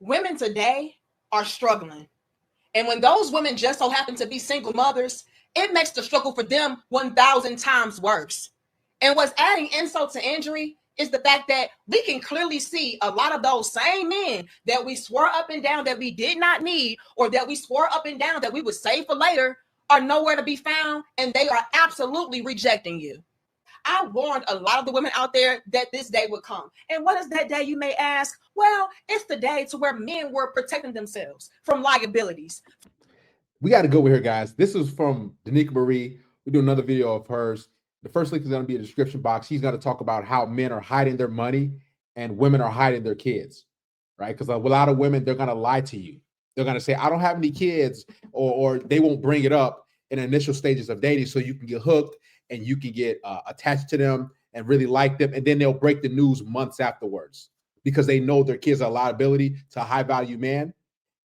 women today are struggling. And when those women just so happen to be single mothers, it makes the struggle for them 1,000 times worse. And what's adding insult to injury is the fact that we can clearly see a lot of those same men that we swore up and down that we did not need, or that we swore up and down that we would save for later, are nowhere to be found, and they are absolutely rejecting you. I warned a lot of the women out there that this day would come. And what is that day, you may ask? Well, it's the day to where men were protecting themselves from liabilities. We got to go over here, guys. This is from Danica Marie. We do another video of hers. The first link is going to be in the description box. She's going to talk about how men are hiding their money and women are hiding their kids, right? Because a lot of women, they're going to lie to you. They're going to say, I don't have any kids, or they won't bring it up in initial stages of dating so you can get hooked and you can get attached to them and really like them. And then they'll break the news months afterwards because they know their kids are a liability to a high value man.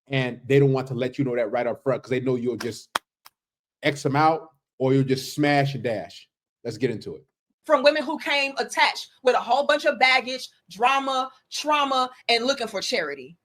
And they don't want to let you know that right up front because they know you'll just X them out or you'll just smash and dash. Let's get into it. From women who came attached with a whole bunch of baggage, drama, trauma, and looking for charity.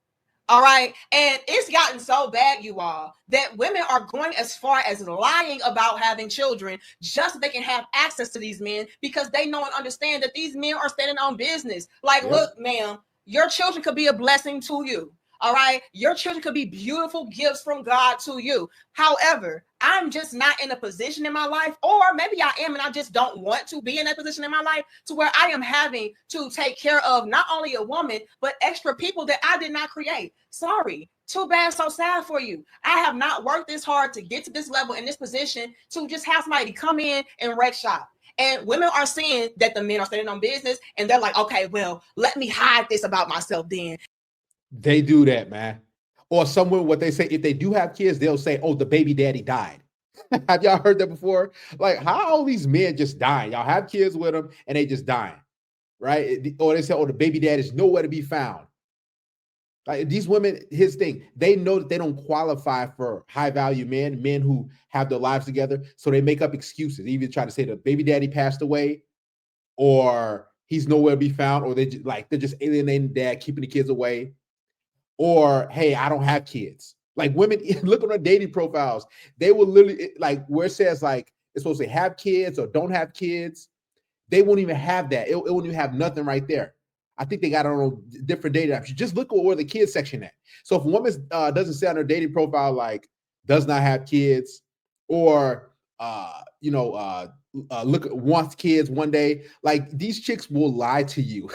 All right. And it's gotten so bad, you all, that women are going as far as lying about having children just so they can have access to these men because they know and understand that these men are standing on business. Like, look, ma'am, your children could be a blessing to you. All right. Your children could be beautiful gifts from God to you. However, I'm just not in a position in my life, or maybe I am and I just don't want to be in that position in my life to where I am having to take care of not only a woman, but extra people that I did not create. Sorry. Too bad, so sad for you. I have not worked this hard to get to this level in this position to just have somebody come in and wreck shop. And women are seeing that the men are standing on business and they're like, okay, well, let me hide this about myself then. They do that, man. Or somewhere what they say, if they do have kids, they'll say, oh, the baby daddy died. Have y'all heard that before? Like, how all these men just dying? Y'all have kids with them and they just dying, right? Or they say, oh, the baby daddy is nowhere to be found. Like these women, his thing, they know that they don't qualify for high value men who have their lives together. So they make up excuses. They even try to say the baby daddy passed away or he's nowhere to be found, or they're just alienating dad, keeping the kids away. Or, hey, I don't have kids. Like women, look on their dating profiles. They will literally, like where it says like it's supposed to have kids or don't have kids. They won't even have that. It won't even have nothing right there. I think they got on different dating apps. You just look at where the kids section at. So if a woman doesn't say on her dating profile like does not have kids or wants kids one day, like these chicks will lie to you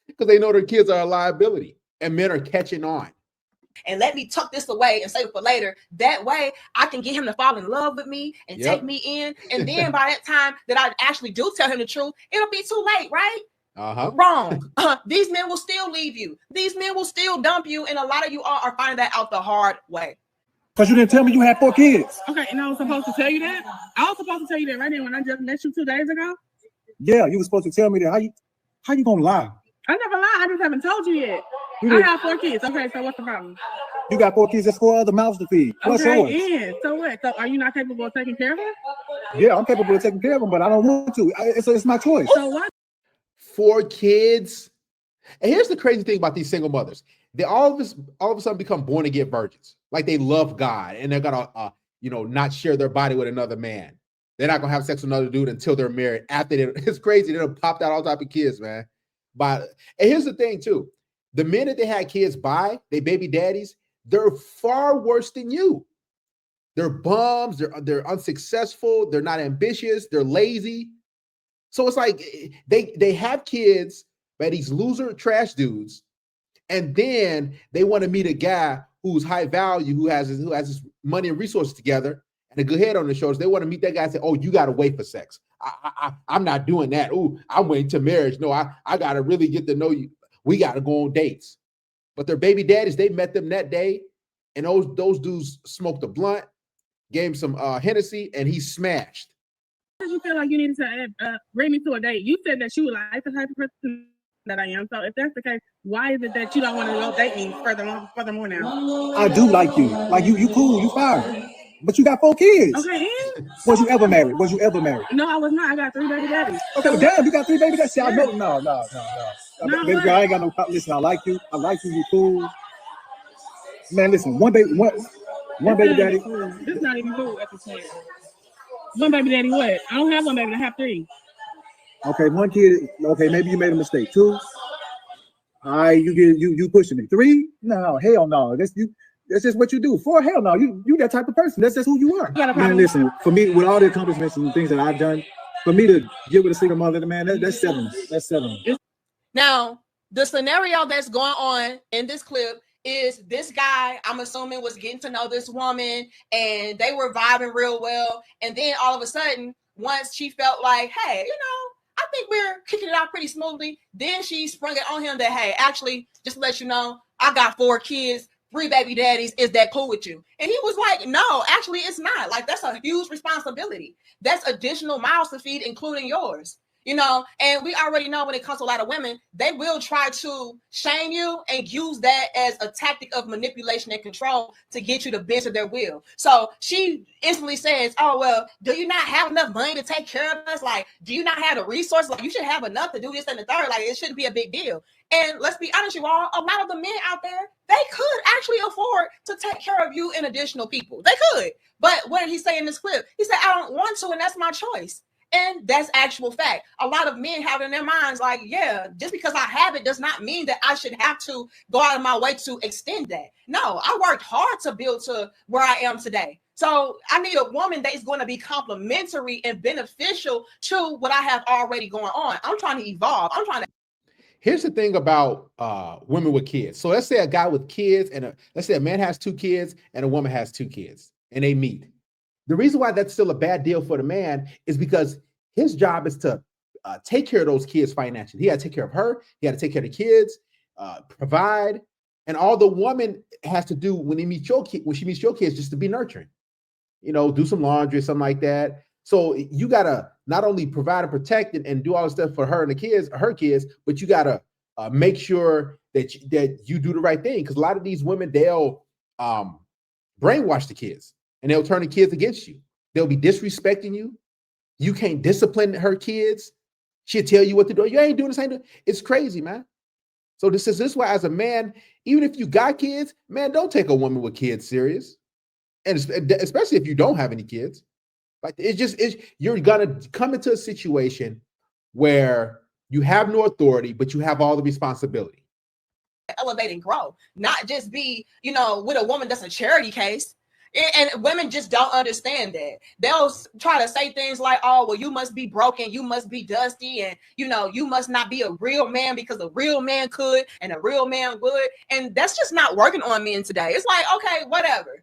because they know their kids are a liability. And men are catching on. And let me tuck this away and save it for later. That way I can get him to fall in love with me and take me in. And then by that time that I actually do tell him the truth, it'll be too late, right? Wrong. These men will still leave you. These men will still dump you. And a lot of you all are finding that out the hard way. Because you didn't tell me you had 4 kids. Okay, and I was supposed to tell you that? I was supposed to tell you that right now when I just met you 2 days ago? Yeah, you were supposed to tell me that. How you gonna lie? I never lied. I just haven't told you yet. I have 4 kids. Okay, so what's the problem? You got 4 kids. There's 4 other mouths to feed. Okay, yeah. So what? So are you not capable of taking care of them? Yeah, I'm capable of taking care of them, but I don't want to. It's my choice. So what? 4 kids. And here's the crazy thing about these single mothers. They all of a sudden become born again virgins. Like they love God and they're gonna not share their body with another man. They're not gonna have sex with another dude until they're married. It's crazy. They'll pop out all type of kids, man. And here's the thing too. The men that they had kids by, they baby daddies, they're far worse than you. They're bums, they're unsuccessful, they're not ambitious, they're lazy. So it's like they have kids by these loser trash dudes, and then they want to meet a guy who's high value, who has his money and resources together and a good head on his shoulders. They want to meet that guy and say, oh, you got to wait for sex. I'm not doing that. Oh, I'm waiting to marriage. No, I got to really get to know you. We got to go on dates. But their baby daddies, they met them that day, and those dudes smoked a blunt, gave him some Hennessy, and he smashed. Why did you feel like you needed to bring me to a date? You said that you like the type of person that I am. So if that's the case, why is it that you don't want to go date me furthermore now? I do like you. Like you cool, you fine. But you got 4 kids. Okay, and? Was you ever married? No, I was not. I got 3 baby daddies. Okay, well, damn, you got 3 baby daddies. See, I know. No. Baby girl, I ain't got no. Listen, I like you. You cool. Man, listen, one baby daddy. This is not even cool at this point. One baby daddy what? I don't have one baby, I have 3. Okay, one kid. Okay, maybe you made a mistake. 2. All right, you pushing it. 3? No, hell no. That's just what you do. 4, hell no. You that type of person. That's just who you are. Man, listen, for me, with all the accomplishments and things that I've done, for me to get with a single mother, man, that's 7. That's 7. Now, the scenario that's going on in this clip is this guy, I'm assuming, was getting to know this woman and they were vibing real well. And then all of a sudden, once she felt like, hey, I think we're kicking it out pretty smoothly, then she sprung it on him that, hey, actually, just to let you know, I got 4 kids, 3 baby daddies. Is that cool with you? And he was like, no, actually, it's not. Like, that's a huge responsibility. That's additional mouths to feed, including yours. And we already know when it comes to a lot of women, they will try to shame you and use that as a tactic of manipulation and control to get you to bend to their will. So she instantly says, oh, well, do you not have enough money to take care of us? Like, do you not have the resources? Like, you should have enough to do this and the third. Like, it shouldn't be a big deal. And let's be honest, you all, a lot of the men out there, they could actually afford to take care of you and additional people. They could. But what did he say in this clip? He said, I don't want to, and that's my choice. And that's actual fact. A lot of men have in their minds like, yeah, just because I have it does not mean that I should have to go out of my way to extend that. No, I worked hard to build to where I am today. So I need a woman that is going to be complementary and beneficial to what I have already going on. I'm trying to evolve. Here's the thing about women with kids. So let's say a guy with kids let's say a man has 2 kids and a woman has 2 kids and they meet. The reason why that's still a bad deal for the man is because his job is to take care of those kids financially. He got to take care of her. He got to take care of the kids, provide. And all the woman has to do when she meets your kids, just to be nurturing, do some laundry or something like that. So you got to not only provide and protect and do all the stuff for her and her kids, but you got to make sure that you do the right thing. Because a lot of these women, they'll brainwash the kids. And they'll turn the kids against you. They'll be disrespecting you. You can't discipline her kids. She'll tell you what to do. You ain't doing this. It's crazy, man. So this is why, as a man, even if you got kids, man, don't take a woman with kids serious. And especially if you don't have any kids. Like you're gonna come into a situation where you have no authority, but you have all the responsibility. Elevate and grow, not just be, with a woman that's a charity case. And women just don't understand that. They'll try to say things like, oh, well, you must be broken. You must be dusty. And, you must not be a real man because a real man could and a real man would. And that's just not working on men today. It's like, okay, whatever.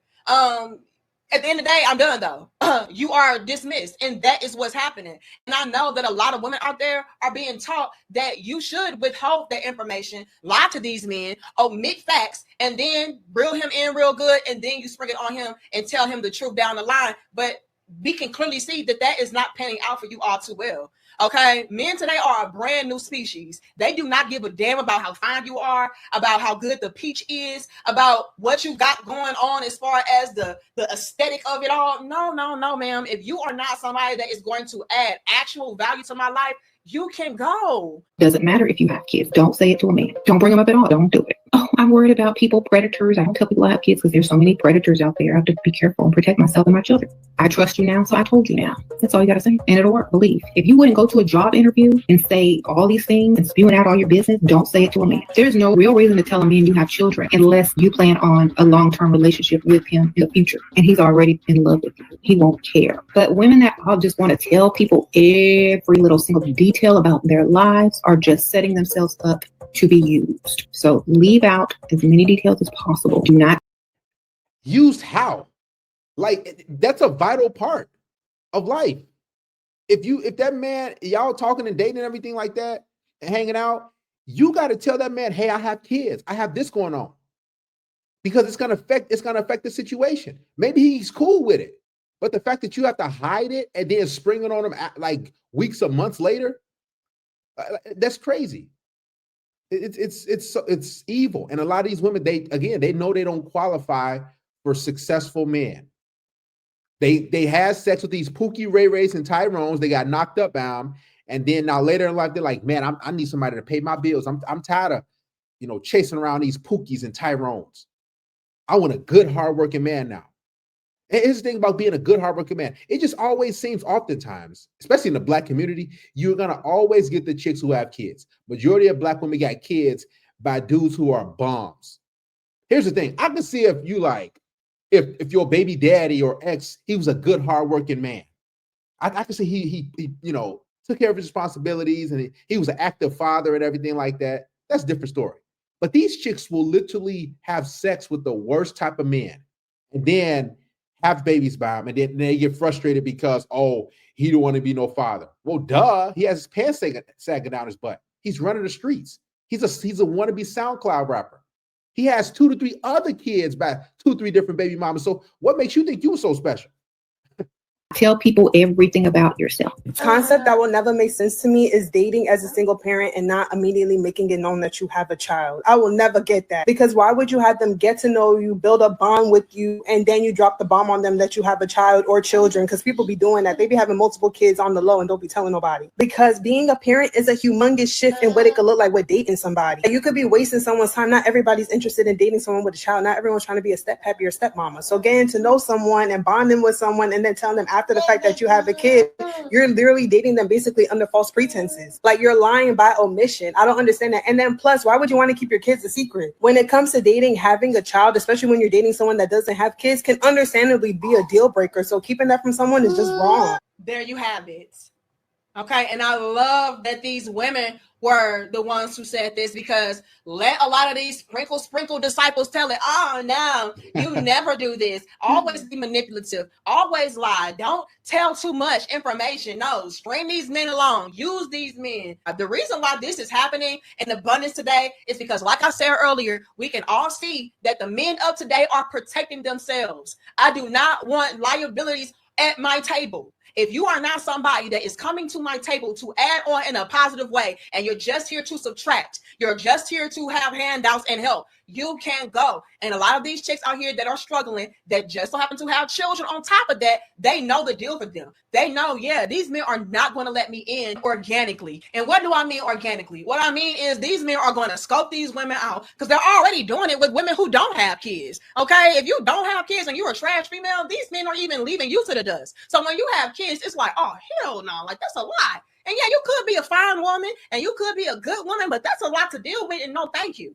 At the end of the day, I'm done, though. You are dismissed. And that is what's happening. And I know that a lot of women out there are being taught that you should withhold that information, lie to these men, omit facts, and then reel him in real good. And then you spring it on him and tell him the truth down the line. But we can clearly see that is not panning out for you all too well. Okay, men today are a brand new species. They do not give a damn about how fine you are, about how good the peach is, about what you got going on as far as the aesthetic of it all. No, ma'am. If you are not somebody that is going to add actual value to my life, you can go. Doesn't matter if you have kids. Don't say it to a man. Don't bring them up at all. Don't do it. Oh, I'm worried about people, predators. I don't tell people I have kids because there's so many predators out there. I have to be careful and protect myself and my children. I trust you now, so I told you now. That's all you got to say. And it'll work. Believe. If you wouldn't go to a job interview and say all these things and spewing out all your business, don't say it to a man. There's no real reason to tell a man you have children unless you plan on a long-term relationship with him in the future. And he's already in love with you. He won't care. But women that all just want to tell people every little single detail about their lives are just setting themselves up to be used. So leave out as many details as possible. Do not. Used how? Like, that's a vital part of life. If that man, y'all talking and dating and everything like that and hanging out, you got to tell that man, hey, I have kids. I have this going on. Because it's gonna affect the situation. Maybe he's cool with it. But the fact that you have to hide it and then spring it on him like weeks or months later, that's crazy. It's evil. And a lot of these women, they know they don't qualify for successful men. They had sex with these Pookie, Ray Rays, and Tyrones. They got knocked up by them. And then now later in life, they're like, man, I need somebody to pay my bills. I'm tired of, chasing around these Pookies and Tyrones. I want a good, hardworking man now. And here's the thing about being a good, hardworking man. It just always seems oftentimes, especially in the Black community, you're going to always get the chicks who have kids. Majority of Black women got kids by dudes who are bums. Here's the thing. I can see if you like, if your baby daddy or ex, he was a good, hardworking man. I can see he you know, took care of his responsibilities and he was an active father and everything like that. That's a different story. But these chicks will literally have sex with the worst type of men and then have babies by him. And then they get frustrated because, oh, he don't want to be no father. Well, duh. He has his pants sagging down his butt. He's running the streets. He's a wannabe SoundCloud rapper. He has 2 to 3 other kids by 2 or 3 different baby mamas. So what makes you think you were so special? Tell people everything about yourself. Concept that will never make sense to me is dating as a single parent and not immediately making it known that you have a child. I will never get that, because why would you have them get to know you, build a bond with you, and then you drop the bomb on them that you have a child or children? Because people be doing that. They be having multiple kids on the low and don't be telling nobody. Because being a parent is a humongous shift in what it could look like with dating somebody. You could be wasting someone's time. Not everybody's interested in dating someone with a child. Not everyone's trying to be a step-pappy or stepmama. So getting to know someone and bonding with someone and then telling them after the fact that you have a kid, you're literally dating them basically under false pretenses. Like, you're lying by omission. I don't understand that. And then plus, why would you want to keep your kids a secret? When it comes to dating, having a child, especially when you're dating someone that doesn't have kids, can understandably be a deal breaker. So keeping that from someone is just wrong. There you have it. Okay. And I love that these women were the ones who said this, because let a lot of these sprinkle disciples tell it. Oh, no, you never do this. Always be manipulative. Always lie. Don't tell too much information. No, string these men along. Use these men. The reason why this is happening in abundance today is because, like I said earlier, we can all see that the men of today are protecting themselves. I do not want liabilities at my table. If you are not somebody that is coming to my table to add on in a positive way, and you're just here to subtract, you're just here to have handouts and help, you can go. And a lot of these chicks out here that are struggling, that just so happen to have children on top of that, they know the deal for them. They know, yeah, these men are not going to let me in organically. And what do I mean organically? What I mean is these men are going to scope these women out, because they're already doing it with women who don't have kids. Okay, if you don't have kids and you're a trash female, these men are even leaving you to the dust. So when you have kids, it's like, oh, hell no, like that's a lie. And yeah, you could be a fine woman and you could be a good woman, but that's a lot to deal with, and no thank you.